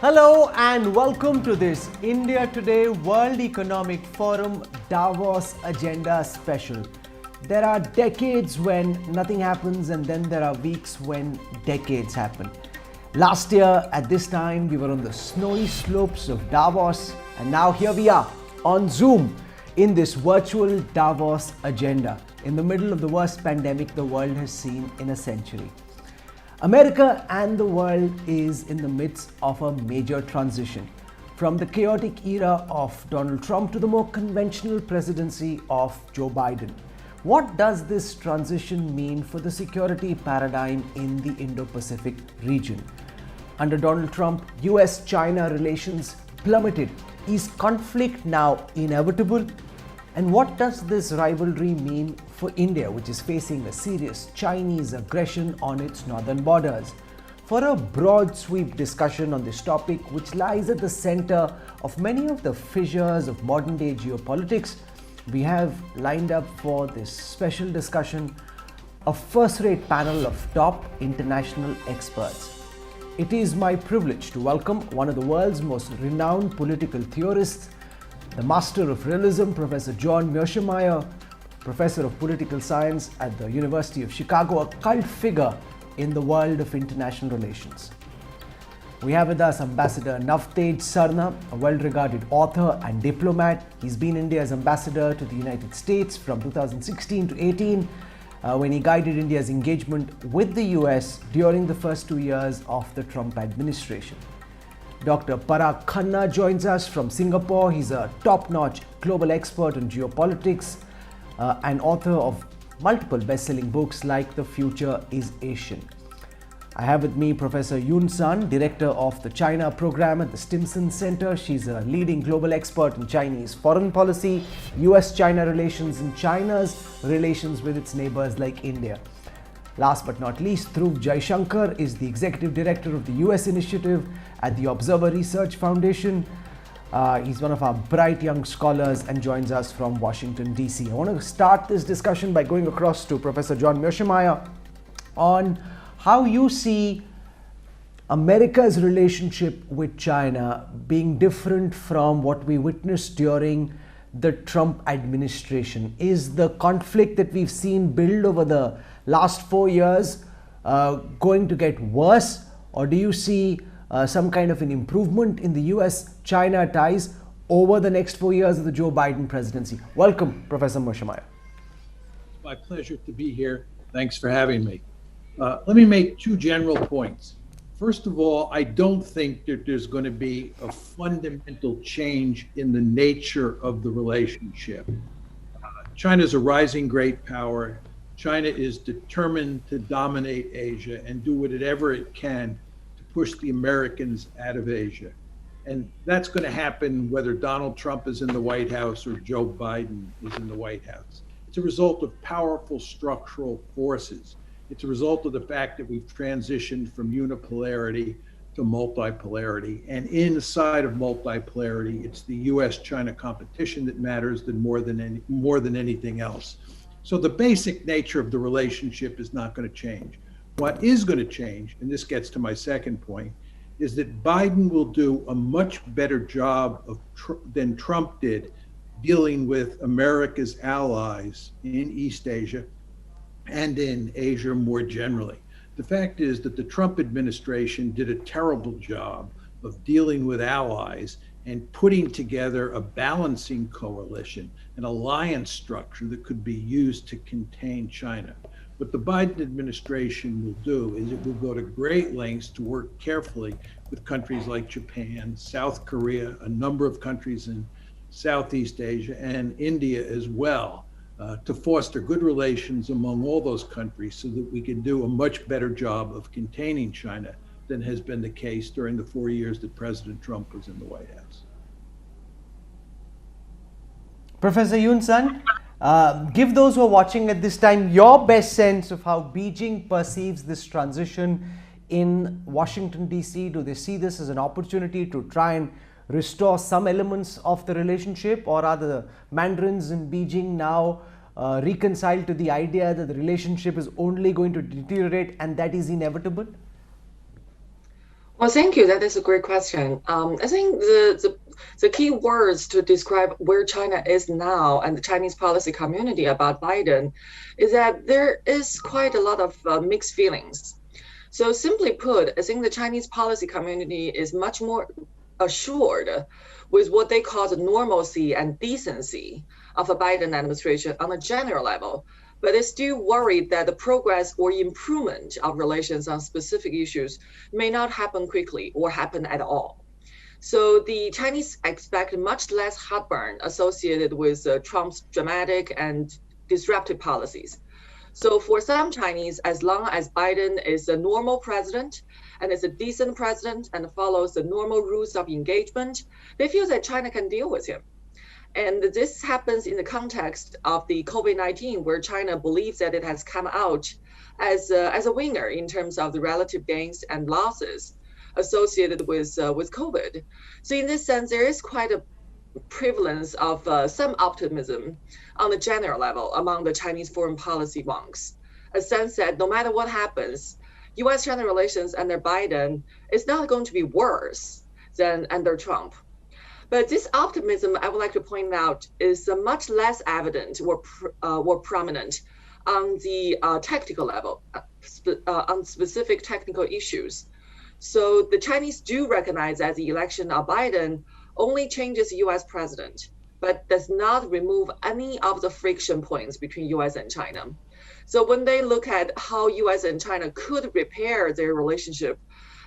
Hello and welcome to this India Today World Economic Forum Davos Agenda Special. There are decades when nothing happens and then there are weeks when decades happen. Last year at this time we were on the snowy slopes of Davos, and now here we are on Zoom in this virtual Davos agenda in the middle of the worst pandemic the world has seen in a century. America and the world is in the midst of a major transition from the chaotic era of Donald Trump to the more conventional presidency of Joe Biden. What does this transition mean for the security paradigm in the Indo-Pacific region? Under Donald Trump, US-China relations plummeted. Is conflict now inevitable? And what does this rivalry mean for India, which is facing a serious Chinese aggression on its northern borders? For a broad sweep discussion on this topic, which lies at the center of many of the fissures of modern day geopolitics, we have lined up for this special discussion a first-rate panel of top international experts. It is my privilege to welcome one of the world's most renowned political theorists, the master of realism, Professor John Mearsheimer, Professor of Political Science at the University of Chicago, a cult figure in the world of international relations. We have with us Ambassador Navtej Sarna, a well-regarded author and diplomat. He's been India's ambassador to the United States from 2016 to 18, when he guided India's engagement with the US during the first 2 years of the Trump administration. Dr. Parag Khanna joins us from Singapore. He's a top-notch global expert on geopolitics and author of multiple best-selling books like The Future is Asian. I have with me Professor Yun Sun, Director of the China Program at the Stimson Center. She's a leading global expert in Chinese foreign policy, US-China relations, and China's relations with its neighbors like India. Last but not least, Dhruv Jaishankar is the Executive Director of the US Initiative at the Observer Research Foundation. He's one of our bright young scholars and joins us from Washington, DC. I want to start this discussion by going across to Professor John Mearsheimer on how you see America's relationship with China being different from what we witnessed during the Trump administration. Is the conflict that we've seen build over the last 4 years going to get worse, or do you see some kind of an improvement in the US-China ties over the next 4 years of the Joe Biden presidency? Welcome, Professor Mearsheimer. It's my pleasure to be here. Thanks for having me. Let me make two general points. First of all, I don't think that there's going to be a fundamental change in the nature of the relationship. China's a rising great power. China is determined to dominate Asia and do whatever it can to push the Americans out of Asia. And that's going to happen whether Donald Trump is in the White House or Joe Biden is in the White House. It's a result of powerful structural forces. It's a result of the fact that we've transitioned from unipolarity to multipolarity. And inside of multipolarity, it's the US-China competition that matters more than anything else. So the basic nature of the relationship is not going to change. What is going to change, and this gets to my second point, is that Biden will do a much better job than Trump did dealing with America's allies in East Asia and in Asia more generally. The fact is that the Trump administration did a terrible job of dealing with allies and putting together a balancing coalition, an alliance structure that could be used to contain China. What the Biden administration will do is it will go to great lengths to work carefully with countries like Japan, South Korea, a number of countries in Southeast Asia, and India as well, to foster good relations among all those countries so that we can do a much better job of containing China than has been the case during the 4 years that President Trump was in the White House. Professor Yun Sun, give those who are watching at this time your best sense of how Beijing perceives this transition in Washington, DC. Do they see this as an opportunity to try and restore some elements of the relationship, or are the Mandarins in Beijing now reconciled to the idea that the relationship is only going to deteriorate and that is inevitable? Well, thank you. That is a great question. I think the key words to describe where China is now and the Chinese policy community about Biden is that there is quite a lot of mixed feelings. So simply put, I think the Chinese policy community is much more assured with what they call the normalcy and decency of a Biden administration on a general level, but they're still worried that the progress or improvement of relations on specific issues may not happen quickly or happen at all. So the Chinese expect much less heartburn associated with Trump's dramatic and disruptive policies. So for some Chinese, as long as Biden is a normal president and is a decent president and follows the normal rules of engagement, they feel that China can deal with him. And this happens in the context of the COVID-19, where China believes that it has come out as a winner in terms of the relative gains and losses associated with COVID. So in this sense, there is quite a prevalence of some optimism on the general level among the Chinese foreign policy wonks. A sense that no matter what happens, US-China relations under Biden is not going to be worse than under Trump. But this optimism, I would like to point out, is much less evident or prominent on the technical level, on specific technical issues. So the Chinese do recognize that the election of Biden only changes US president, but does not remove any of the friction points between US and China. So when they look at how US and China could repair their relationship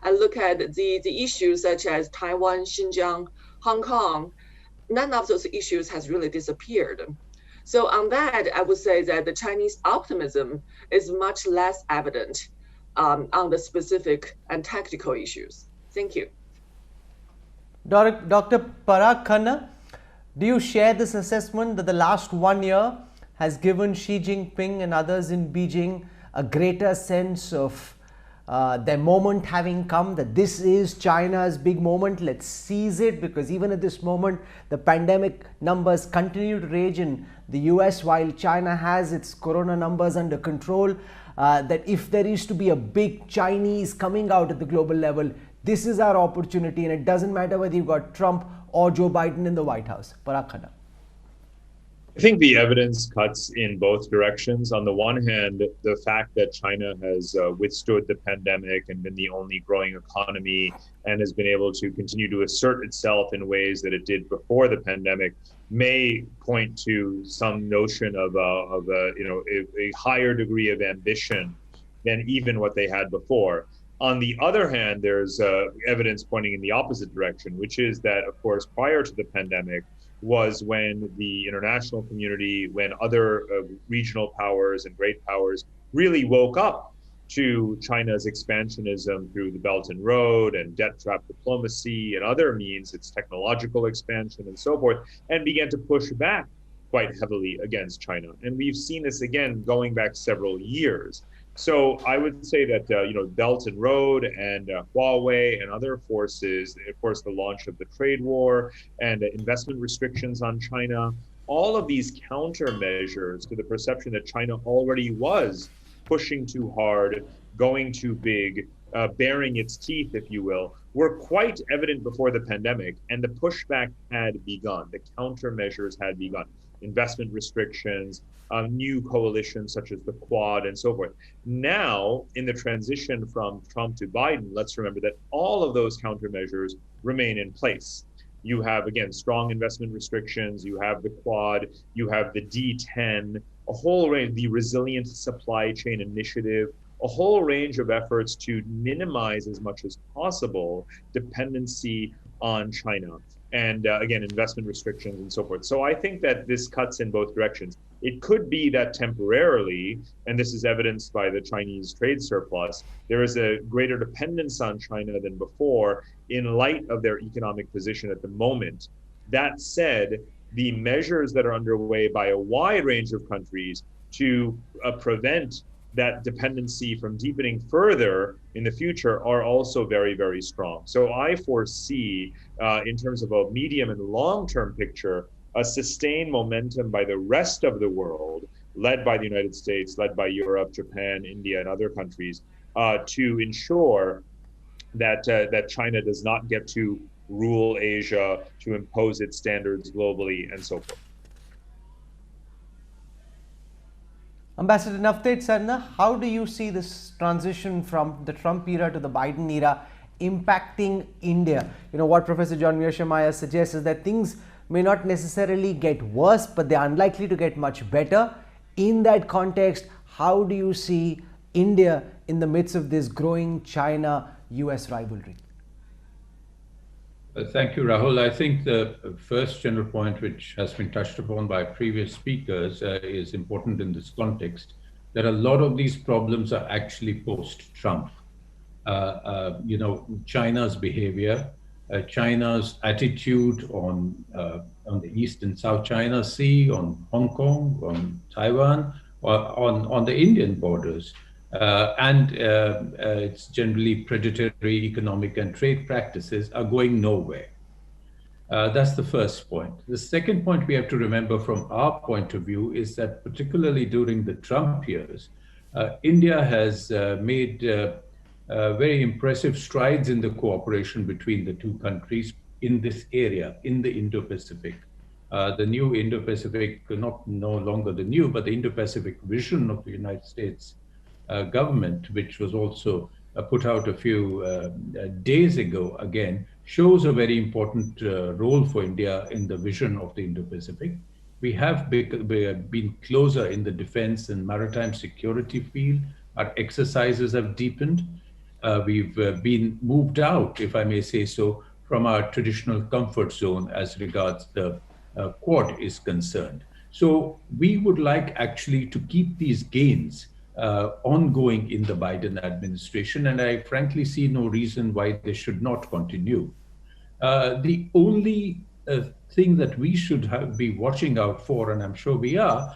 and look at the issues such as Taiwan, Xinjiang, Hong Kong, none of those issues has really disappeared. So on that, I would say that the Chinese optimism is much less evident on the specific and tactical issues. Thank you. Dr. Parag Khanna, do you share this assessment that the last 1 year has given Xi Jinping and others in Beijing a greater sense of their moment having come, that this is China's big moment, let's seize it? Because even at this moment, the pandemic numbers continue to rage in the US while China has its corona numbers under control. That if there is to be a big Chinese coming out at the global level, this is our opportunity, and it doesn't matter whether you've got Trump or Joe Biden in the White House. Parag Khanna. I think the evidence cuts in both directions. On the one hand, the fact that China has withstood the pandemic and been the only growing economy and has been able to continue to assert itself in ways that it did before the pandemic may point to some notion of a higher degree of ambition than even what they had before. On the other hand, there's evidence pointing in the opposite direction, which is that, of course, prior to the pandemic, was when the international community, when other regional powers and great powers really woke up to China's expansionism through the Belt and Road and debt trap diplomacy and other means, its technological expansion and so forth, and began to push back quite heavily against China. And we've seen this again going back several years. So I would say that Belt and Road and Huawei and other forces, of course, the launch of the trade war and investment restrictions on China, all of these countermeasures to the perception that China already was pushing too hard, going too big, baring its teeth, if you will, were quite evident before the pandemic, and the pushback had begun. The countermeasures had begun. Investment restrictions, new coalitions such as the Quad and so forth. Now, in the transition from Trump to Biden, let's remember that all of those countermeasures remain in place. You have, again, strong investment restrictions, you have the Quad, you have the D10, a whole range, the Resilient Supply Chain Initiative, a whole range of efforts to minimize as much as possible dependency on China. And again, investment restrictions and so forth. So I think that this cuts in both directions. It could be that temporarily, and this is evidenced by the Chinese trade surplus, there is a greater dependence on China than before in light of their economic position at the moment. That said, the measures that are underway by a wide range of countries to prevent that dependency from deepening further in the future are also very, very strong. So I foresee, in terms of a medium and long-term picture, a sustained momentum by the rest of the world, led by the United States, led by Europe, Japan, India, and other countries, to ensure that China does not get to rule Asia, to impose its standards globally, and so forth. Ambassador Navteej Sarna, how do you see this transition from the Trump era to the Biden era impacting India? You know, what Professor John Mearsheimer suggests is that things may not necessarily get worse, but they're unlikely to get much better. In that context, how do you see India in the midst of this growing China-US rivalry? Thank you, Rahul. I think the first general point, which has been touched upon by previous speakers, is important in this context, that a lot of these problems are actually post-Trump. China's behavior, China's attitude on the East and South China Sea, on Hong Kong, on Taiwan, on the Indian borders, and its generally predatory economic and trade practices are going nowhere. That's the first point. The second point we have to remember from our point of view is that particularly during the Trump years, India has made very impressive strides in the cooperation between the two countries in this area, in the Indo-Pacific. The new Indo-Pacific, no longer the new, but the Indo-Pacific vision of the United States government, which was also put out a few days ago again, shows a very important role for India in the vision of the Indo-Pacific. We have been closer in the defense and maritime security field. Our exercises have deepened. We've been moved out, if I may say so, from our traditional comfort zone as regards the Quad is concerned. So we would like actually to keep these gains ongoing in the Biden administration, and I frankly see no reason why they should not continue. The only thing that we should be watching out for, and I'm sure we are,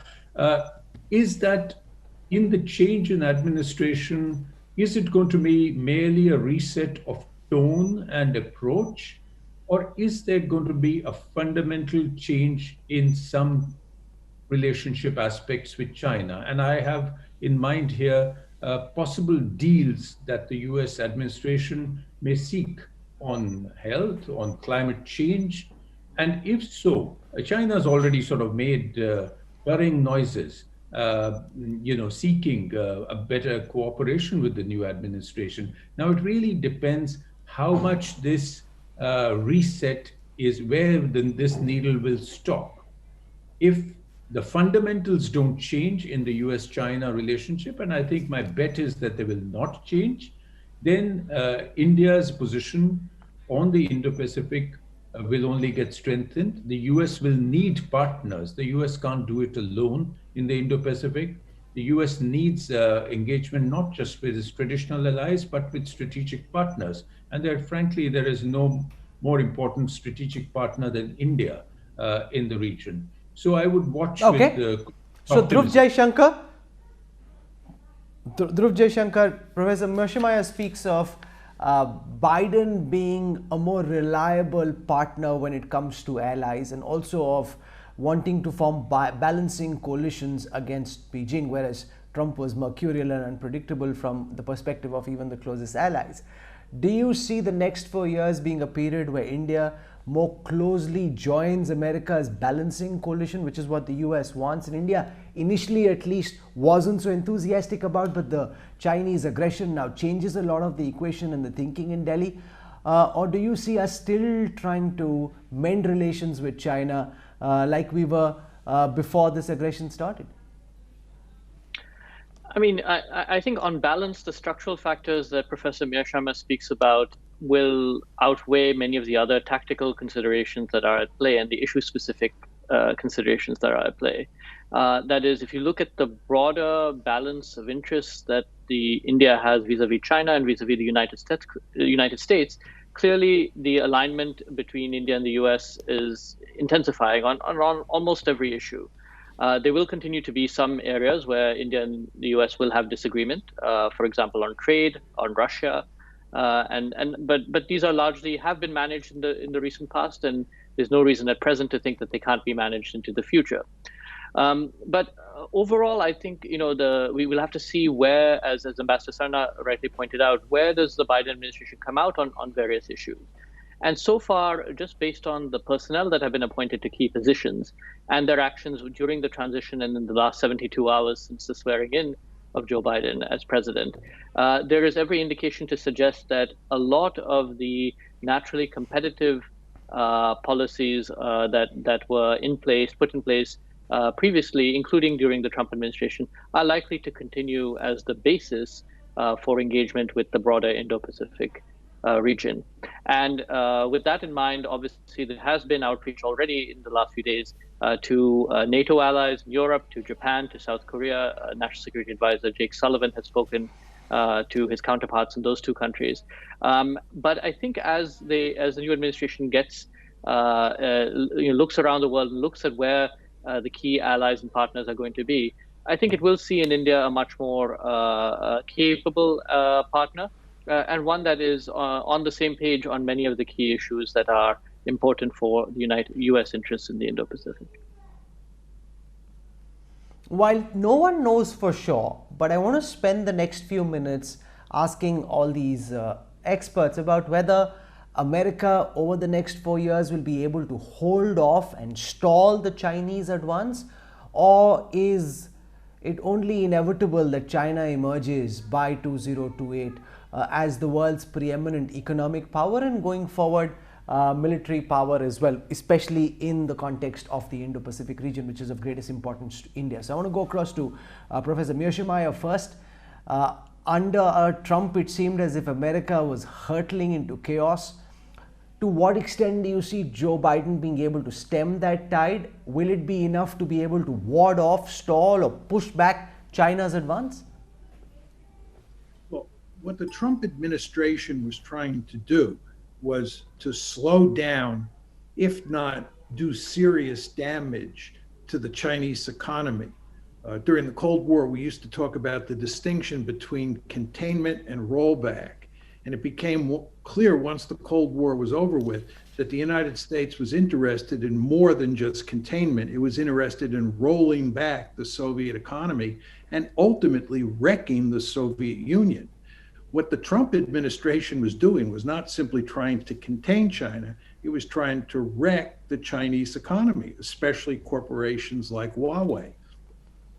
is that in the change in administration, is it going to be merely a reset of tone and approach, or is there going to be a fundamental change in some relationship aspects with China? And I have in mind here possible deals that the US administration may seek on health, on climate change. And if so, China's already sort of made purring noises, seeking a better cooperation with the new administration. Now, it really depends how much this reset is, where this needle will stop. If the fundamentals don't change in the US-China relationship, and I think my bet is that they will not change, then India's position on the Indo-Pacific will only get strengthened. The US will need partners. The US can't do it alone in the Indo-Pacific. The US needs engagement not just with its traditional allies, but with strategic partners. And frankly, there is no more important strategic partner than India in the region. So I would watch with so Dhruv Jaishankar, Professor Mearsheimer speaks of Biden being a more reliable partner when it comes to allies, and also of wanting to form balancing coalitions against Beijing, whereas Trump was mercurial and unpredictable from the perspective of even the closest allies. Do you see the next 4 years being a period where India more closely joins America's balancing coalition, which is what the US wants, and India initially at least wasn't so enthusiastic about, but the Chinese aggression now changes a lot of the equation and the thinking in Delhi? Or do you see us still trying to mend relations with China like we were before this aggression started? I mean, I think on balance, the structural factors that Professor Mearsheimer speaks about will outweigh many of the other tactical considerations that are at play and the issue-specific considerations that are at play. That is, if you look at the broader balance of interests that India has vis-a-vis China and vis-a-vis the United States, clearly the alignment between India and the US is intensifying on almost every issue. There will continue to be some areas where India and the US will have disagreement, for example, on trade, on Russia, but these are largely have been managed in the recent past, and there's no reason at present to think that they can't be managed into the future. But overall, I think we will have to see where, as Ambassador Sarna rightly pointed out, where does the Biden administration come out on various issues. And so far, just based on the personnel that have been appointed to key positions and their actions during the transition and in the last 72 hours since the swearing in of Joe Biden as president, there is every indication to suggest that a lot of the naturally competitive policies that were put in place previously, including during the Trump administration, are likely to continue as the basis for engagement with the broader Indo-Pacific region. And with that in mind, obviously, there has been outreach already in the last few days to NATO allies in Europe, to Japan, to South Korea. National Security Advisor Jake Sullivan has spoken to his counterparts in those two countries. But I think as the new administration gets looks around the world and looks at where the key allies and partners are going to be, I think it will see in India a much more capable partner, and one that is on the same page on many of the key issues that are important for the U.S. interests in the Indo-Pacific. While no one knows for sure, but I want to spend the next few minutes asking all these experts about whether America over the next 4 years will be able to hold off and stall the Chinese advance, or is it only inevitable that China emerges by 2028 as the world's preeminent economic power and going forward military power as well, especially in the context of the Indo-Pacific region, which is of greatest importance to India. So I want to go across to Professor Miyashimaya first. Under Trump, it seemed as if America was hurtling into chaos. To what extent do you see Joe Biden being able to stem that tide? Will it be enough to be able to ward off, stall, or push back China's advance? Well, what the Trump administration was trying to do was to slow down, if not do serious damage to the Chinese economy. During the Cold War, we used to talk about the distinction between containment and rollback. And it became clear once the Cold War was over with that the United States was interested in more than just containment. It was interested in rolling back the Soviet economy and ultimately wrecking the Soviet Union. What the Trump administration was doing was not simply trying to contain China, it was trying to wreck the Chinese economy, especially corporations like Huawei.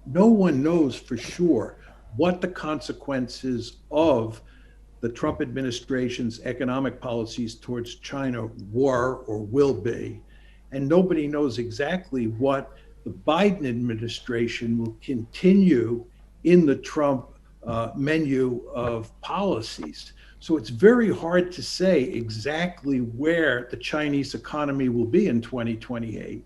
No one knows for sure what the consequences of the Trump administration's economic policies towards China were or will be. And nobody knows exactly what the Biden administration will continue in the Trump menu of policies. So it's very hard to say exactly where the Chinese economy will be in 2028.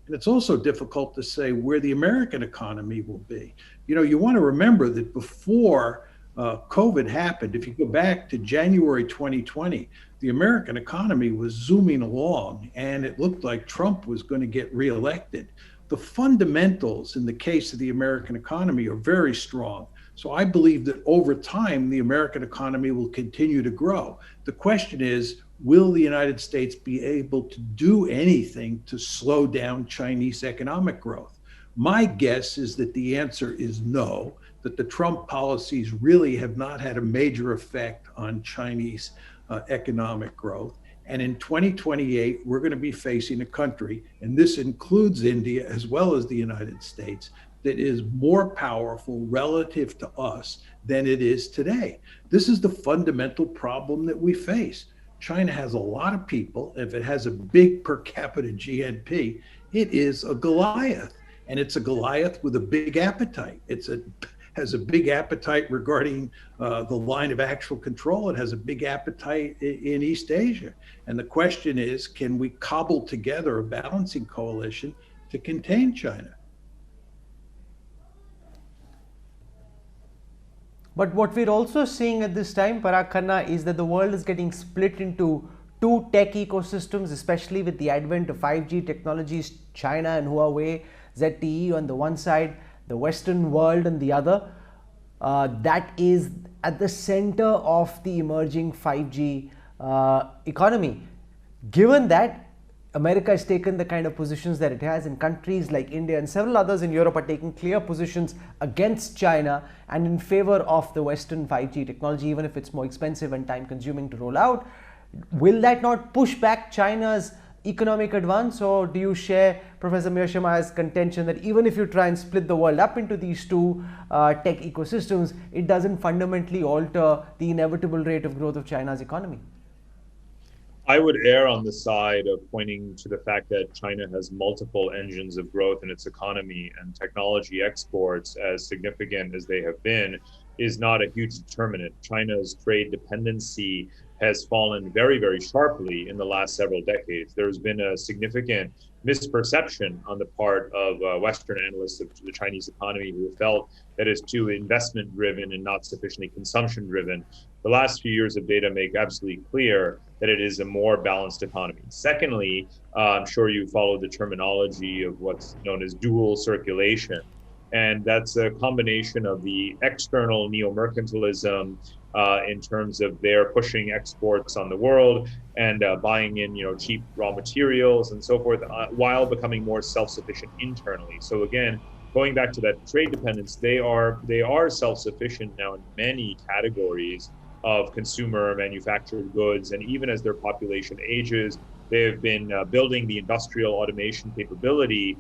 And it's also difficult to say where the American economy will be. You want to remember that before COVID happened, if you go back to January 2020, the American economy was zooming along and it looked like Trump was going to get reelected. The fundamentals in the case of the American economy are very strong. So I believe that over time, the American economy will continue to grow. The question is, will the United States be able to do anything to slow down Chinese economic growth? My guess is that the answer is no, that the Trump policies really have not had a major effect on Chinese economic growth. And in 2028, we're going to be facing a country, and this includes India as well as the United States, that is more powerful relative to us than it is today. This is the fundamental problem that we face. China has a lot of people. If it has a big per capita GNP, it is a Goliath. And it's a Goliath with a big appetite. Has a big appetite regarding the line of actual control. It has a big appetite in East Asia. And the question is, can we cobble together a balancing coalition to contain China? But what we're also seeing at this time, Parag Khanna, is that the world is getting split into two tech ecosystems, especially with the advent of 5G technologies, China and Huawei, ZTE on the one side, the Western world on the other. That is at the center of the emerging 5G economy. Given that, America has taken the kind of positions that it has, and countries like India and several others in Europe are taking clear positions against China and in favor of the Western 5G technology, even if it's more expensive and time consuming to roll out. Will that not push back China's economic advance, or do you share Professor Miyashama's contention that even if you try and split the world up into these two tech ecosystems, it doesn't fundamentally alter the inevitable rate of growth of China's economy? I would err on the side of pointing to the fact that China has multiple engines of growth in its economy, and technology exports, as significant as they have been, is not a huge determinant. China's trade dependency has fallen very, very sharply in the last several decades. There's been a significant misperception on the part of Western analysts of the Chinese economy who have felt that it's too investment driven and not sufficiently consumption driven. The last few years of data make absolutely clear that it is a more balanced economy. Secondly, I'm sure you followed the terminology of what's known as dual circulation. And that's a combination of the external neo-mercantilism in terms of their pushing exports on the world and buying in, cheap raw materials and so forth, while becoming more self-sufficient internally. So again, going back to that trade dependence, they are self-sufficient now in many categories of consumer manufactured goods, and even as their population ages, they have been building the industrial automation capability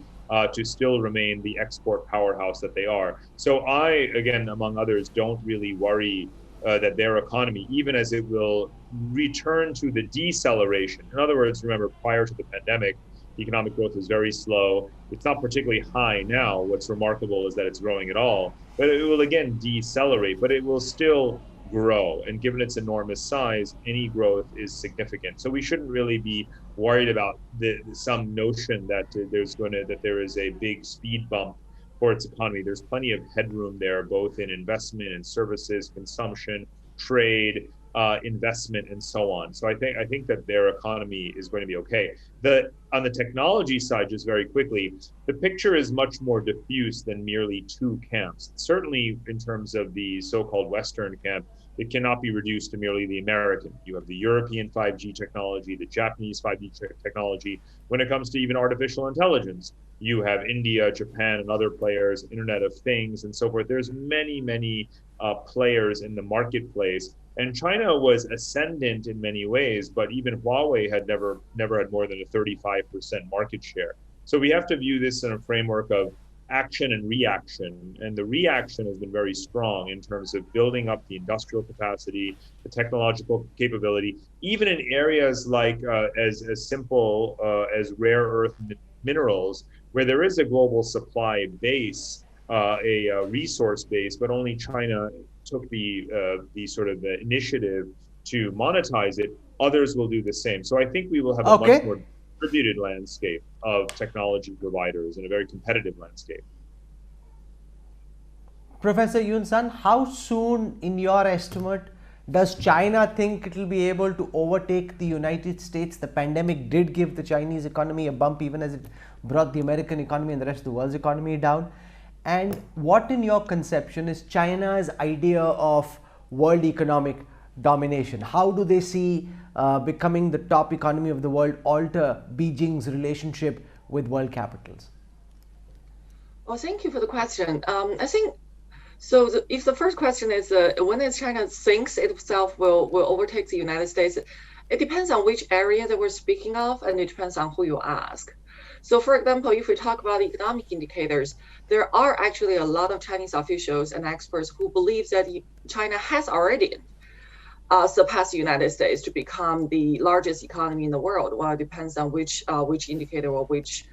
to still remain the export powerhouse that they are. So I, again, among others, don't really worry that their economy, even as it will return to the deceleration. In other words, remember, prior to the pandemic, economic growth was very slow. It's not particularly high now. What's remarkable is that it's growing at all, but it will again decelerate, but it will still grow. And given its enormous size, any growth is significant. So we shouldn't really be worried about some notion that there is a big speed bump for its economy. There's plenty of headroom there, both in investment and services, consumption, trade, investment, and so on. So I think that their economy is going to be okay. On the technology side, just very quickly, the picture is much more diffuse than merely two camps. Certainly in terms of the so-called Western camp, it cannot be reduced to merely the American. You have the European 5G technology, the Japanese 5G technology. When it comes to even artificial intelligence, you have India, Japan, and other players, Internet of Things, and so forth. There's many players in the marketplace. And China was ascendant in many ways, but even Huawei had never had more than a 35% market share. So we have to view this in a framework of action and reaction. And the reaction has been very strong in terms of building up the industrial capacity, the technological capability, even in areas like as simple as rare earth minerals, where there is a global supply base, a resource base, but only China took the sort of the initiative to monetize it. Others will do the same. So I think we will have a much more distributed landscape of technology providers and a very competitive landscape. Professor Yoon Sun, how soon, in your estimate, does China think it will be able to overtake the United States? The pandemic did give the Chinese economy a bump, even as it brought the American economy and the rest of the world's economy down. And what, in your conception, is China's idea of world economic domination? How do they see becoming the top economy of the world alter Beijing's relationship with world capitals? Well, thank you for the question. I think, so if the first question is when is China thinks itself will overtake the United States, it depends on which area that we're speaking of, and it depends on who you ask. So for example, if we talk about economic indicators, there are actually a lot of Chinese officials and experts who believe that China has already surpassed the United States to become the largest economy in the world. Well, it depends on which indicator or which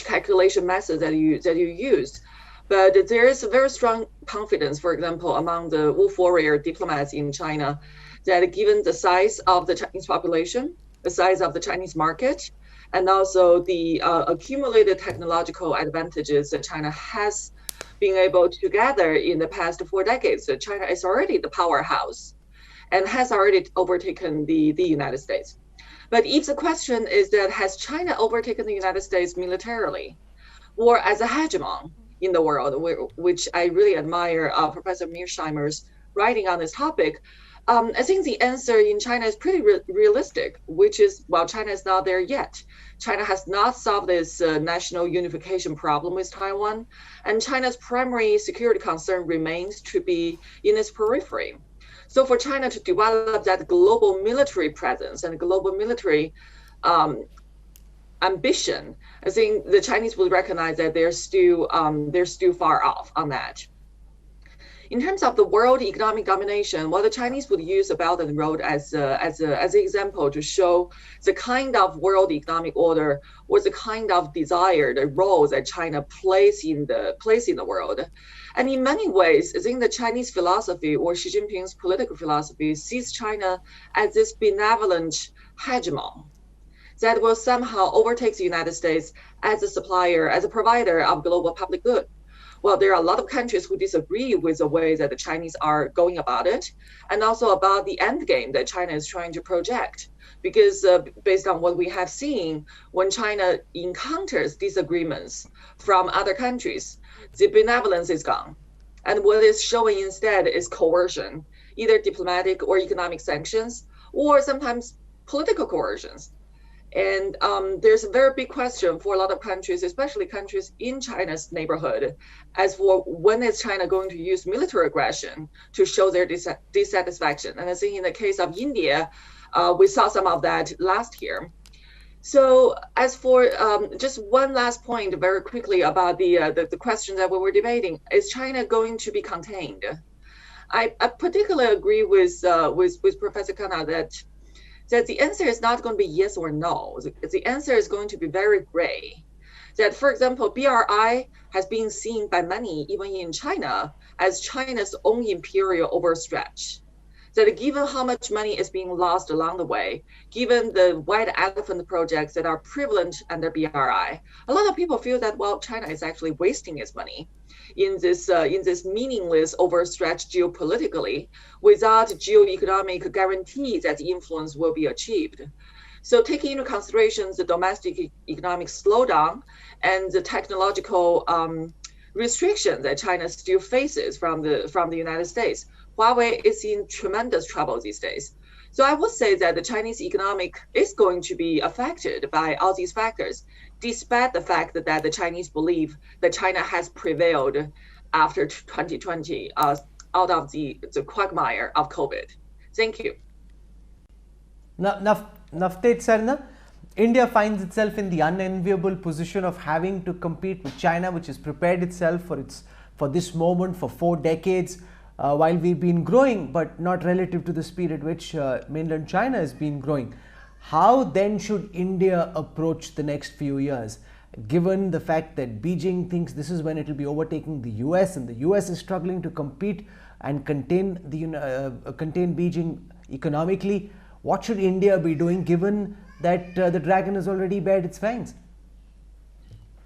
calculation method that you use. But there is a very strong confidence, for example, among the wolf warrior diplomats in China, that given the size of the Chinese population, the size of the Chinese market, and also the accumulated technological advantages that China has been able to gather in the past 4 decades, that China is already the powerhouse and has already overtaken the United States. But if the question is that has China overtaken the United States militarily or as a hegemon in the world, which I really admire Professor Mearsheimer's writing on this topic, I think the answer in China is pretty realistic, which is, well, China is not there yet. China has not solved this national unification problem with Taiwan, and China's primary security concern remains to be in its periphery. So for China to develop that global military presence and global military ambition, I think the Chinese will recognize that they're still far off on that. In terms of the world economic domination, well, the Chinese would use the Belt and Road as an example to show the kind of world economic order or the kind of desired role that China plays in the world. And in many ways, I think the Chinese philosophy or Xi Jinping's political philosophy sees China as this benevolent hegemon that will somehow overtake the United States as a supplier, as a provider of global public good. Well, there are a lot of countries who disagree with the way that the Chinese are going about it, and also about the end game that China is trying to project. Because based on what we have seen, when China encounters disagreements from other countries, the benevolence is gone. And what is showing instead is coercion, either diplomatic or economic sanctions, or sometimes political coercions. And there's a very big question for a lot of countries, especially countries in China's neighborhood, as for when is China going to use military aggression to show their dissatisfaction. And I think in the case of India, we saw some of that last year. So as for just one last point very quickly about the question that we were debating, is China going to be contained? I particularly agree with Professor Khanna that the answer is not going to be yes or no. The answer is going to be very gray. That, for example, BRI has been seen by many, even in China, as China's own imperial overstretch. That given how much money is being lost along the way, given the white elephant projects that are prevalent under BRI, a lot of people feel that, well, China is actually wasting its money in this meaningless overstretch geopolitically without geo-economic guarantee that influence will be achieved. So taking into consideration the domestic economic slowdown and the technological restrictions that China still faces from the United States, Huawei is in tremendous trouble these days. So I would say that the Chinese economic is going to be affected by all these factors, despite the fact that the Chinese believe that China has prevailed after 2020 out of the quagmire of COVID. Thank you. Navteej Sarna, India finds itself in the unenviable position of having to compete with China, which has prepared itself for this moment for 4 decades. While we've been growing, but not relative to the speed at which mainland China has been growing. How then should India approach the next few years, given the fact that Beijing thinks this is when it will be overtaking the US, and the US is struggling to compete and contain Beijing economically? What should India be doing, given that the dragon has already bared its fangs?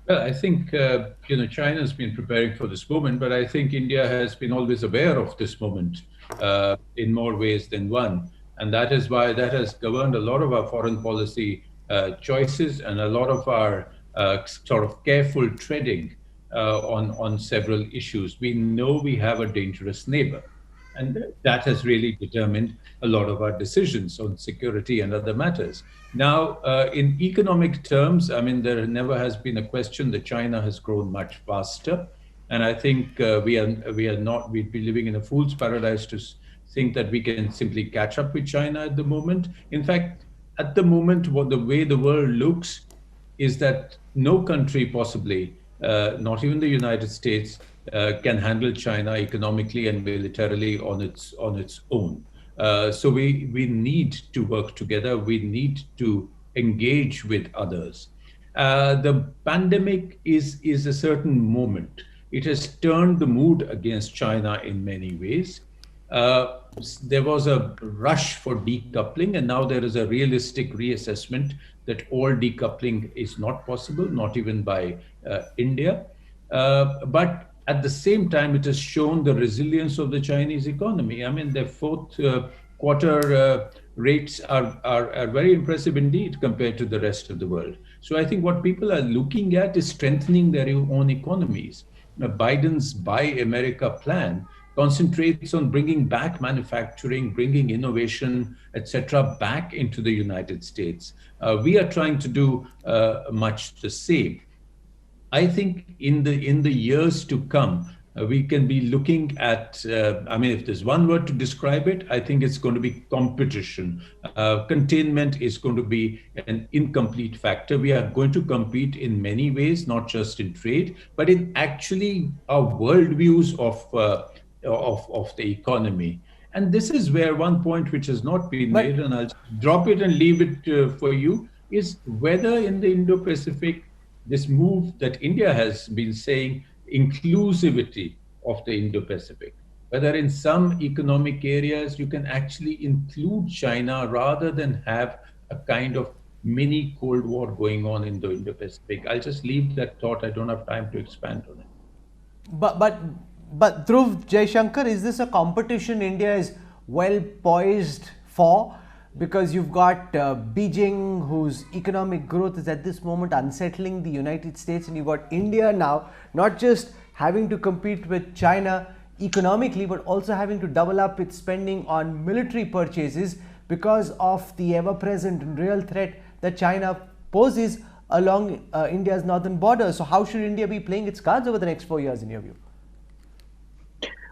Well, I think China has been preparing for this moment, but I think India has been always aware of this moment in more ways than one, and that is why that has governed a lot of our foreign policy choices and a lot of our sort of careful treading on several issues. We know we have a dangerous neighbor, and that has really determined a lot of our decisions on security and other matters. Now, in economic terms, I mean, there never has been a question that China has grown much faster. And I think we'd be living in a fool's paradise to think that we can simply catch up with China at the moment. In fact, at the moment, the way the world looks is that no country possibly, not even the United States, can handle China economically and militarily on its own. So we need to work together. We need to engage with others. The pandemic is a certain moment. It has turned the mood against China in many ways. There was a rush for decoupling, and now there is a realistic reassessment that all decoupling is not possible, not even by India. But at the same time, it has shown the resilience of the Chinese economy. I mean, their fourth quarter rates are very impressive indeed compared to the rest of the world. So I think what people are looking at is strengthening their own economies. Biden's Buy America plan concentrates on bringing back manufacturing, bringing innovation, etc., back into the United States. We are trying to do much the same. I think in the years to come, we can be looking at. I mean, if there's one word to describe it, I think it's going to be competition. Containment is going to be an incomplete factor. We are going to compete in many ways, not just in trade, but in actually our worldviews of the economy. And this is where one point which has not been But- made, and I'll drop it and leave it for you, is whether in the Indo-Pacific, this move that India has been saying, inclusivity of the Indo-Pacific, whether in some economic areas you can actually include China rather than have a kind of mini Cold War going on in the Indo-Pacific. I'll just leave that thought. I don't have time to expand on it. But Dhruv, Jaishankar, is this a competition India is well poised for? Because you've got Beijing, whose economic growth is at this moment unsettling the United States, and you've got India now not just having to compete with China economically, but also having to double up its spending on military purchases because of the ever-present and real threat that China poses along India's northern border. So how should India be playing its cards over the next 4 years in your view?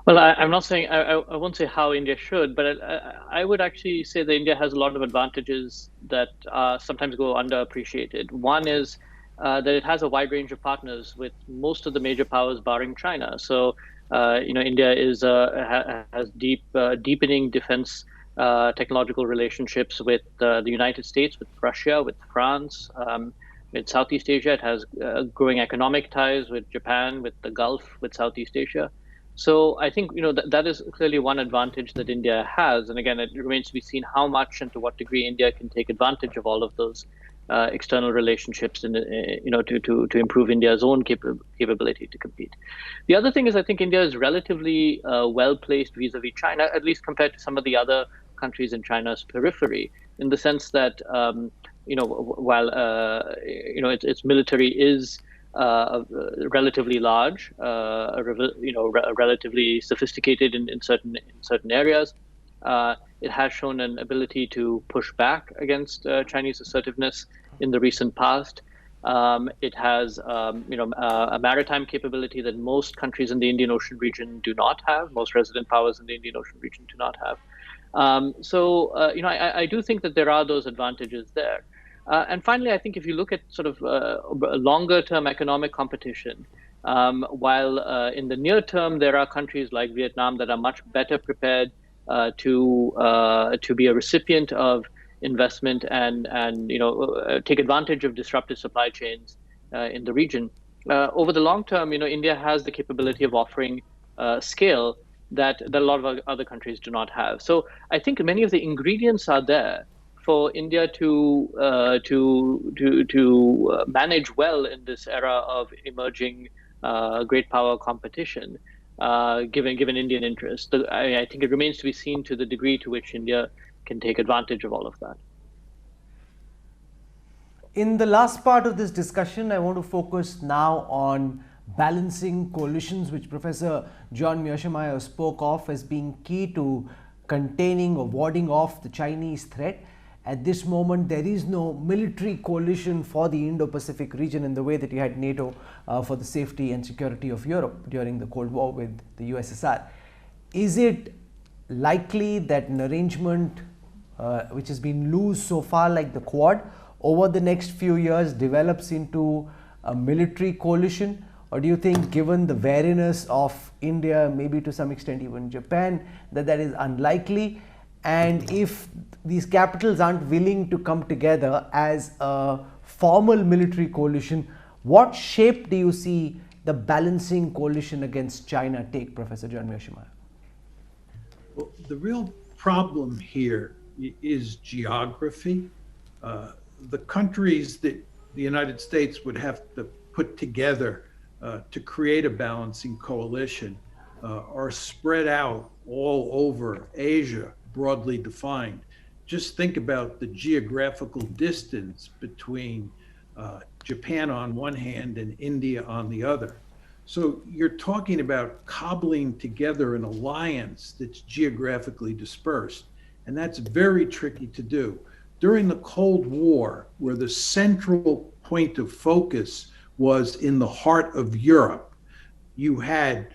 Well, I'm not saying, I won't say how India should, but I would actually say that India has a lot of advantages that sometimes go underappreciated. One is that it has a wide range of partners with most of the major powers barring China. So, India has deepening defense technological relationships with the United States, with Russia, with France, with Southeast Asia. It has growing economic ties with Japan, with the Gulf, with Southeast Asia. So I think that is clearly one advantage that India has, and again, it remains to be seen how much and to what degree India can take advantage of all of those external relationships, and to improve India's own capability to compete. The other thing is, I think India is relatively well placed vis-a-vis China, at least compared to some of the other countries in China's periphery, in the sense that while its military is relatively large, relatively sophisticated in certain areas. It has shown an ability to push back against Chinese assertiveness in the recent past. It has, a maritime capability that most countries in the Indian Ocean region do not have. Most resident powers in the Indian Ocean region do not have. I do think that there are those advantages there. And finally, I think if you look at sort of longer-term economic competition, while in the near term there are countries like Vietnam that are much better prepared to be a recipient of investment and take advantage of disrupted supply chains in the region. Over the long term, India has the capability of offering scale that a lot of other countries do not have. So I think many of the ingredients are there for India to manage well in this era of emerging great power competition, given Indian interest. I think it remains to be seen to the degree to which India can take advantage of all of that. In the last part of this discussion, I want to focus now on balancing coalitions, which Professor John Mearsheimer spoke of as being key to containing or warding off the Chinese threat. At this moment, there is no military coalition for the Indo-Pacific region in the way that you had NATO for the safety and security of Europe during the Cold War with the USSR. Is it likely that an arrangement which has been loose so far, like the Quad, over the next few years develops into a military coalition? Or do you think, given the wariness of India, maybe to some extent even Japan, that is unlikely? And if these capitals aren't willing to come together as a formal military coalition, what shape do you see the balancing coalition against China take, Professor John Mearsheimer? Well, the real problem here is geography. The countries that the United States would have to put together to create a balancing coalition are spread out all over Asia, broadly defined. Just think about the geographical distance between Japan on one hand and India on the other. So you're talking about cobbling together an alliance that's geographically dispersed. And that's very tricky to do. During the Cold War, where the central point of focus was in the heart of Europe, you had,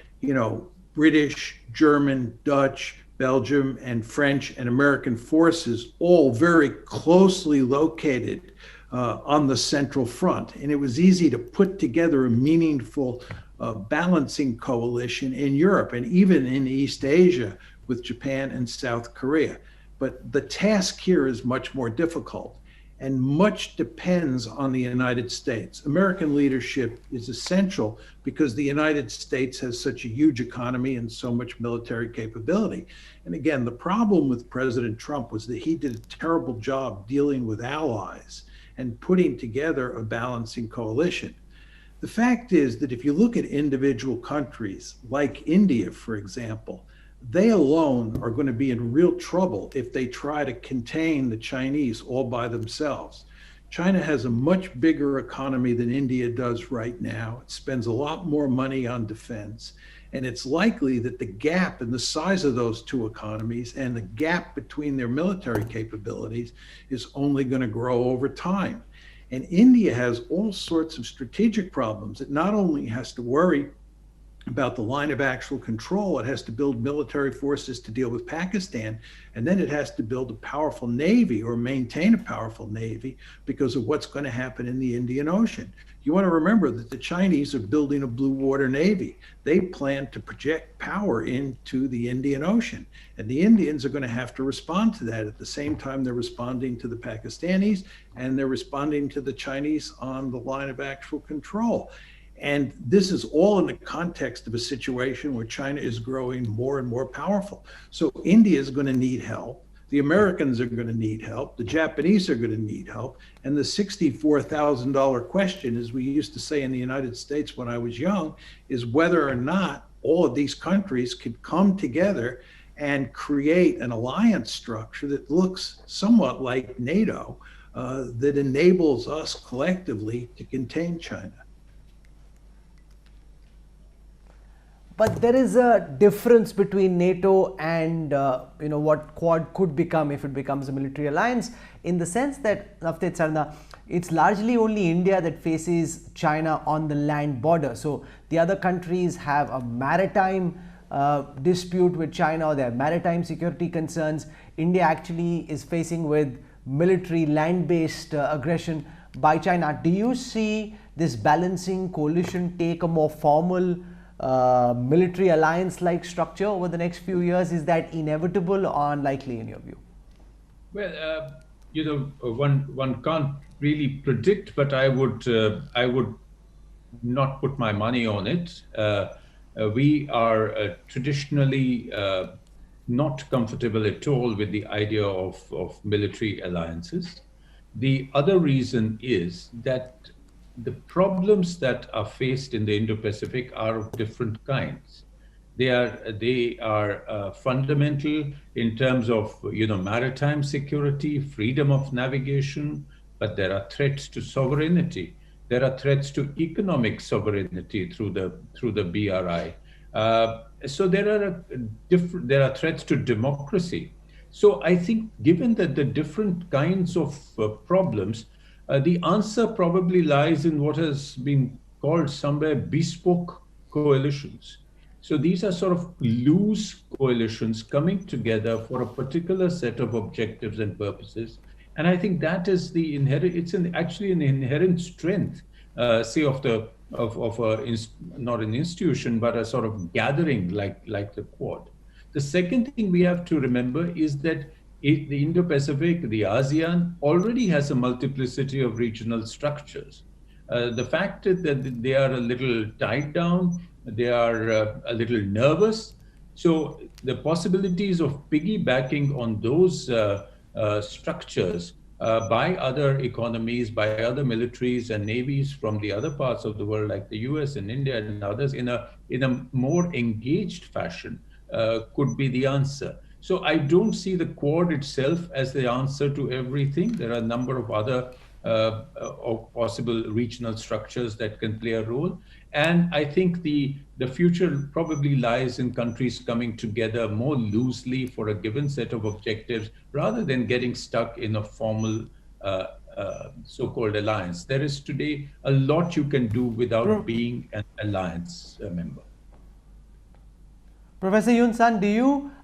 British, German, Dutch, Belgium, and French and American forces all very closely located on the Central Front. And it was easy to put together a meaningful balancing coalition in Europe and even in East Asia with Japan and South Korea. But the task here is much more difficult, and much depends on the United States. American leadership is essential because the United States has such a huge economy and so much military capability. And again, the problem with President Trump was that he did a terrible job dealing with allies and putting together a balancing coalition. The fact is that if you look at individual countries like India, for example, they alone are going to be in real trouble if they try to contain the Chinese all by themselves. China has a much bigger economy than India does right now. It spends a lot more money on defense. And it's likely that the gap in the size of those two economies and the gap between their military capabilities is only going to grow over time. And India has all sorts of strategic problems. It not only has to worry about the line of actual control, it has to build military forces to deal with Pakistan, and then it has to build a powerful navy or maintain a powerful navy because of what's going to happen in the Indian Ocean. You want to remember that the Chinese are building a blue water navy. They plan to project power into the Indian Ocean, and the Indians are going to have to respond to that at the same time they're responding to the Pakistanis and they're responding to the Chinese on the line of actual control. And this is all in the context of a situation where China is growing more and more powerful. So India is going to need help. The Americans are going to need help. The Japanese are going to need help. And the $64,000 question, as we used to say in the United States when I was young, is whether or not all of these countries could come together and create an alliance structure that looks somewhat like NATO, that enables us collectively to contain China. But there is a difference between NATO and what Quad could become if it becomes a military alliance, in the sense that, Navteet Sarna, it's largely only India that faces China on the land border. So the other countries have a maritime dispute with China, or they have maritime security concerns. India actually is facing with military land-based aggression by China. Do you see this balancing coalition take a more formal military alliance-like structure over the next few years? Is that inevitable or unlikely in your view? Well, one can't really predict, but I would not put my money on it. We are traditionally not comfortable at all with the idea of military alliances. The other reason is that the problems that are faced in the Indo-Pacific are of different kinds. They are fundamental in terms of maritime security, freedom of navigation, but there are threats to sovereignty. There are threats to economic sovereignty through the BRI. So there are threats to democracy. So I think, given that the different kinds of problems, the answer probably lies in what has been called somewhere bespoke coalitions. So these are sort of loose coalitions coming together for a particular set of objectives and purposes. And I think that is the actually an inherent strength, say, not an institution, but a sort of gathering like the Quad. The second thing we have to remember is that the Indo-Pacific, the ASEAN, already has a multiplicity of regional structures. The fact is that they are a little tied down, they are a little nervous. So the possibilities of piggybacking on those structures by other economies, by other militaries and navies from the other parts of the world, like the US and India and others, in a more engaged fashion could be the answer. So I don't see the Quad itself as the answer to everything. There are a number of other or possible regional structures that can play a role. And I think the future probably lies in countries coming together more loosely for a given set of objectives rather than getting stuck in a formal so-called alliance. There is today a lot you can do without being an alliance member. Professor Yun San,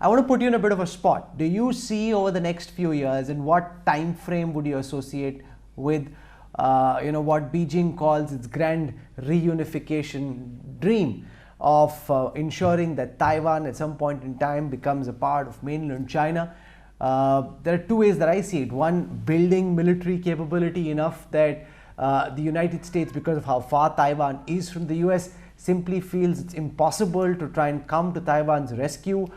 I want to put you in a bit of a spot. Do you see over the next few years, and what time frame would you associate with what Beijing calls its grand reunification dream of ensuring that Taiwan at some point in time becomes a part of mainland China? There are two ways that I see it. One, building military capability enough that the United States, because of how far Taiwan is from the US, simply feels it's impossible to try and come to Taiwan's rescue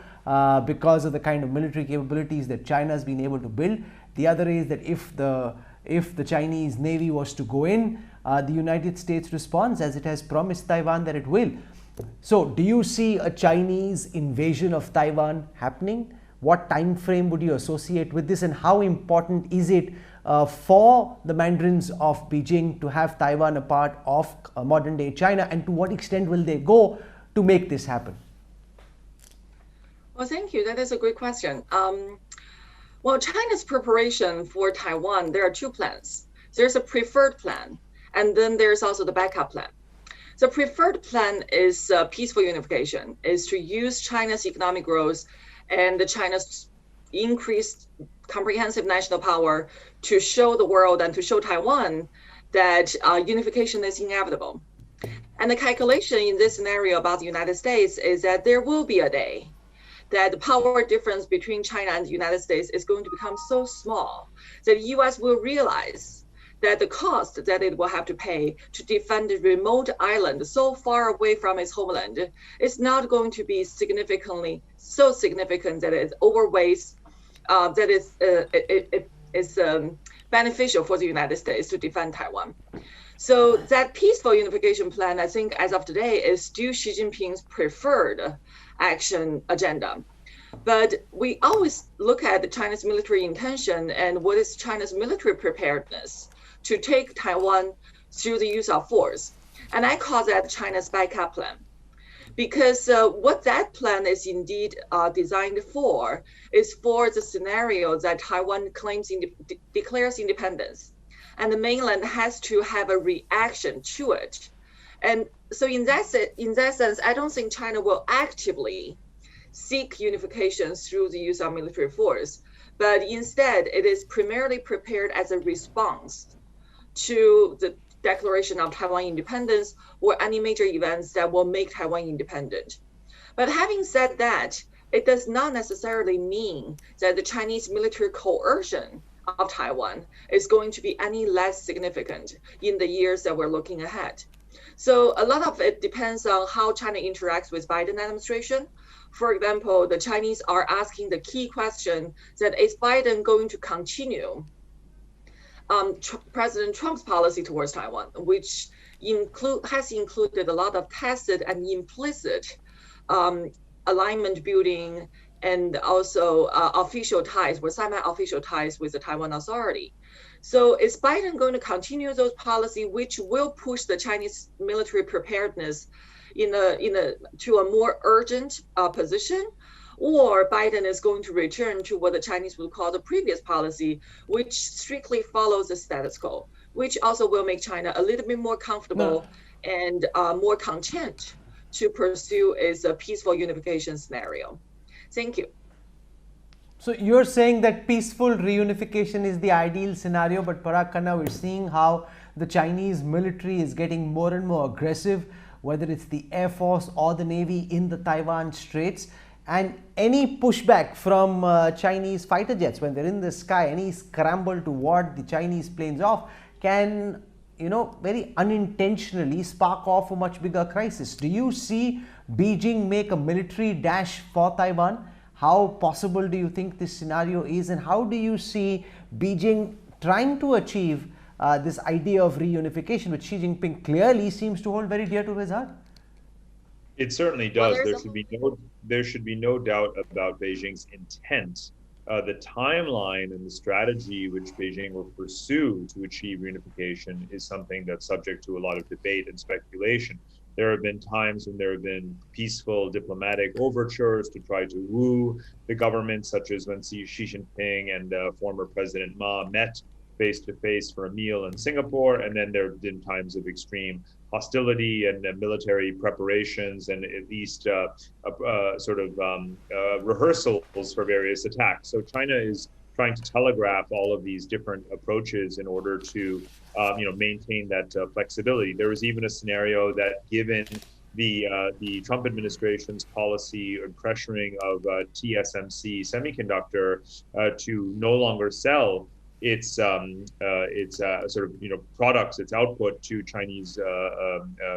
because of the kind of military capabilities that China has been able to build. The other is that if the Chinese Navy was to go in, the United States responds as it has promised Taiwan that it will. So do you see a Chinese invasion of Taiwan happening? What time frame would you associate with this, and how important is it for the mandarins of Beijing to have Taiwan a part of modern day China, and to what extent will they go to make this happen? Well, thank you. That is a great question. Well, China's preparation for Taiwan, there are two plans. There's a preferred plan, and then there's also the backup plan. The preferred plan is peaceful unification, is to use China's economic growth and China's increased comprehensive national power to show the world and to show Taiwan that unification is inevitable. And the calculation in this scenario about the United States is that there will be a day that the power difference between China and the United States is going to become so small that the US will realize that the cost that it will have to pay to defend a remote island so far away from its homeland is not going to be so significant that it overweighs, that it is beneficial for the United States to defend Taiwan. So that peaceful unification plan, I think as of today, is still Xi Jinping's preferred action agenda. But we always look at China's military intention and what is China's military preparedness to take Taiwan through the use of force. And I call that China's backup plan. Because what that plan is indeed designed for is for the scenario that Taiwan declares independence, and the mainland has to have a reaction to it. And so in that sense, I don't think China will actively seek unification through the use of military force, but instead it is primarily prepared as a response to the declaration of Taiwan independence or any major events that will make Taiwan independent. But having said that, it does not necessarily mean that the Chinese military coercion of Taiwan is going to be any less significant in the years that we're looking ahead. So a lot of it depends on how China interacts with Biden administration. For example, the Chinese are asking the key question that is Biden going to continue President Trump's policy towards Taiwan, which has included a lot of tacit and implicit alignment building and also official ties or semi-official ties with the Taiwan Authority. So is Biden going to continue those policies which will push the Chinese military preparedness to a more urgent position? Or Biden is going to return to what the Chinese would call the previous policy, which strictly follows the status quo, which also will make China a little bit more comfortable and more content to pursue its peaceful unification scenario. Thank you. So you're saying that peaceful reunification is the ideal scenario, but Parag Khanna, we're seeing how the Chinese military is getting more and more aggressive, whether it's the Air Force or the Navy in the Taiwan Straits. And any pushback from Chinese fighter jets when they're in the sky, any scramble to ward the Chinese planes off can, very unintentionally spark off a much bigger crisis. Do you see Beijing make a military dash for Taiwan? How possible do you think this scenario is, and how do you see Beijing trying to achieve this idea of reunification, which Xi Jinping clearly seems to hold very dear to his heart? It certainly does. There should be no doubt about Beijing's intent the timeline and the strategy which Beijing will pursue to achieve reunification is something that's subject to a lot of debate and speculation. There have been times when there have been peaceful diplomatic overtures to try to woo the government, such as when Xi Jinping and former President Ma met face to face for a meal in Singapore. And then there have been times of extreme hostility and military preparations and at least rehearsals for various attacks. So China is trying to telegraph all of these different approaches in order to maintain that flexibility. There was even a scenario that, given the Trump administration's policy and pressuring of TSMC Semiconductor to no longer sell its products, its output to Chinese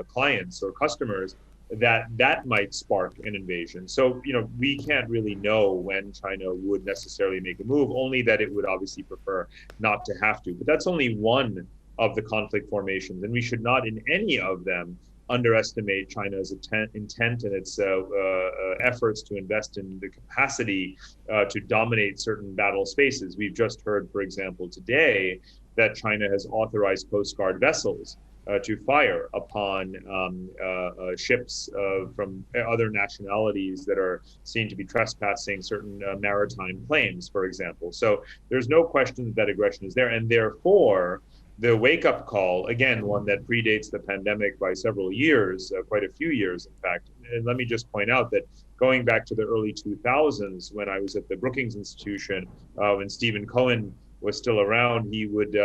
clients or customers, that might spark an invasion. So we can't really know when China would necessarily make a move, only that it would obviously prefer not to have to. But that's only one of the conflict formations, and we should not in any of them underestimate China's intent and its efforts to invest in the capacity to dominate certain battle spaces. We've just heard, for example, today that China has authorized Coast Guard vessels to fire upon ships from other nationalities that are seen to be trespassing certain maritime claims, for example. So there's no question that aggression is there, and therefore the wake-up call, again, one that predates the pandemic by several years, quite a few years, in fact. And let me just point out that going back to the early 2000s, when I was at the Brookings Institution, when Stephen Cohen was still around, he would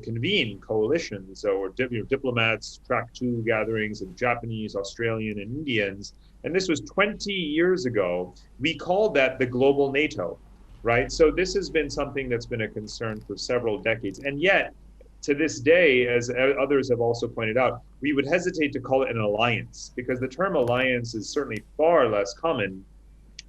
convene coalitions or diplomats, track 2 gatherings of Japanese, Australian, and Indians. And this was 20 years ago. We called that the global NATO, right? So this has been something that's been a concern for several decades. And yet, to this day, as others have also pointed out, we would hesitate to call it an alliance, because the term alliance is certainly far less common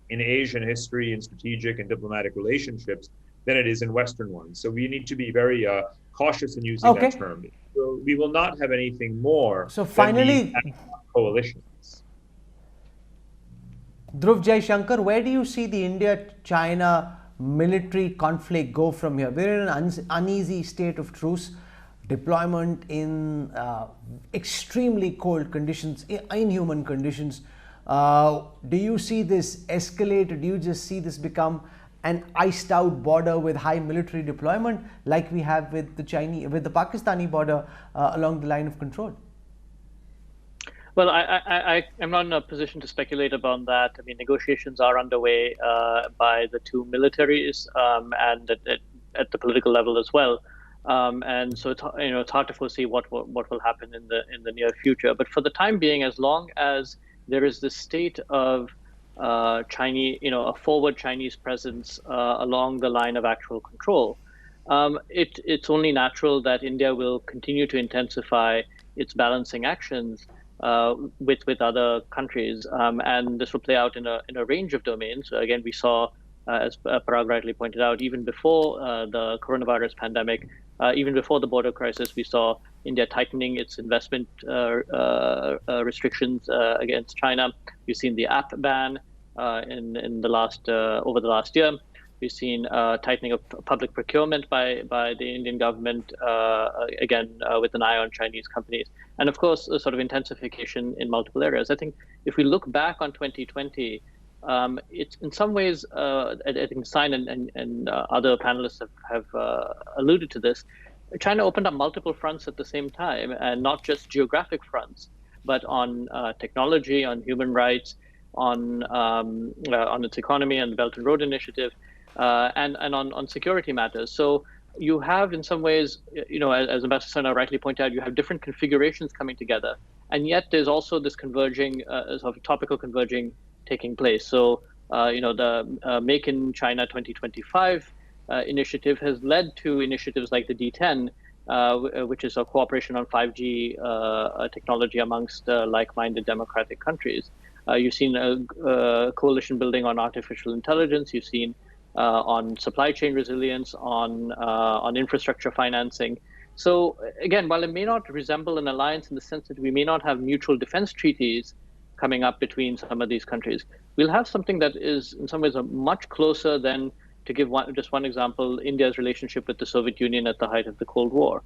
in Asian history and strategic and diplomatic relationships than it is in Western ones. So we need to be very cautious in using that term. So we will not have anything more finally, than coalitions. Dhruv Jaishankar, where do you see the India-China military conflict go from here? We're in an uneasy state of truce, deployment in extremely cold conditions, inhuman conditions. Do you see this escalate, or do you just see this become an iced out border with high military deployment like we have with the Pakistani border along the line of control? Well, I'm not in a position to speculate about that. I mean, negotiations are underway by the two militaries and at the political level as well. And so it's hard to foresee what will happen in the near future. But for the time being, as long as there is this state of Chinese, a forward Chinese presence along the line of actual control, it's only natural that India will continue to intensify its balancing actions with other countries, and this will play out in a range of domains. Again, we saw, as Parag rightly pointed out, even before the coronavirus pandemic, even before the border crisis, we saw India tightening its investment restrictions against China. We've seen the app ban in the last over the last year. We've seen tightening of public procurement by the Indian government, again, with an eye on Chinese companies. And of course, a sort of intensification in multiple areas. I think if we look back on 2020, it's in some ways, I think Stein and other panelists have alluded to this, China opened up multiple fronts at the same time, and not just geographic fronts, but on technology, on human rights, on its economy and the Belt and Road Initiative, and on security matters. So you have, in some ways, as Ambassador Sana rightly pointed out, you have different configurations coming together, and yet there's also this converging, sort of topical converging taking place. So the Make in China 2025 initiative has led to initiatives like the D10, which is a cooperation on 5G technology amongst like-minded democratic countries. You've seen a coalition building on artificial intelligence. You've seen on supply chain resilience, on infrastructure financing. So again, while it may not resemble an alliance in the sense that we may not have mutual defense treaties coming up between some of these countries, we'll have something that is in some ways much closer than to give just one example, India's relationship with the Soviet Union at the height of the Cold War.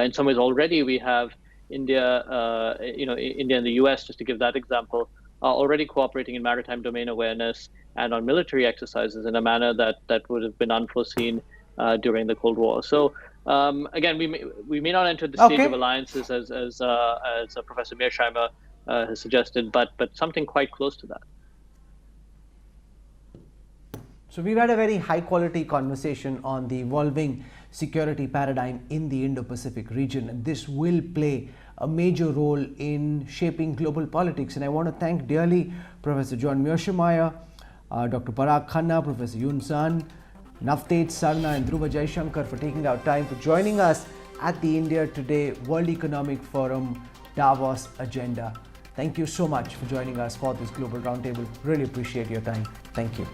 In some ways, already we have India, India and the US, just to give that example, are already cooperating in maritime domain awareness and on military exercises in a manner that would have been unforeseen during the Cold War. So again, we may not enter the stage of alliances as Professor Mearsheimer has suggested, but something quite close to that. So we've had a very high quality conversation on the evolving security paradigm in the Indo-Pacific region, and this will play a major role in shaping global politics. And I want to thank dearly Professor John Mearsheimer, Dr. Parag Khanna, Professor Yun Sun, Navteej Sarna and Dhruva Jaishankar for taking out time for joining us at the India Today World Economic Forum Davos Agenda. Thank you so much for joining us for this Global Roundtable. Really appreciate your time. Thank you.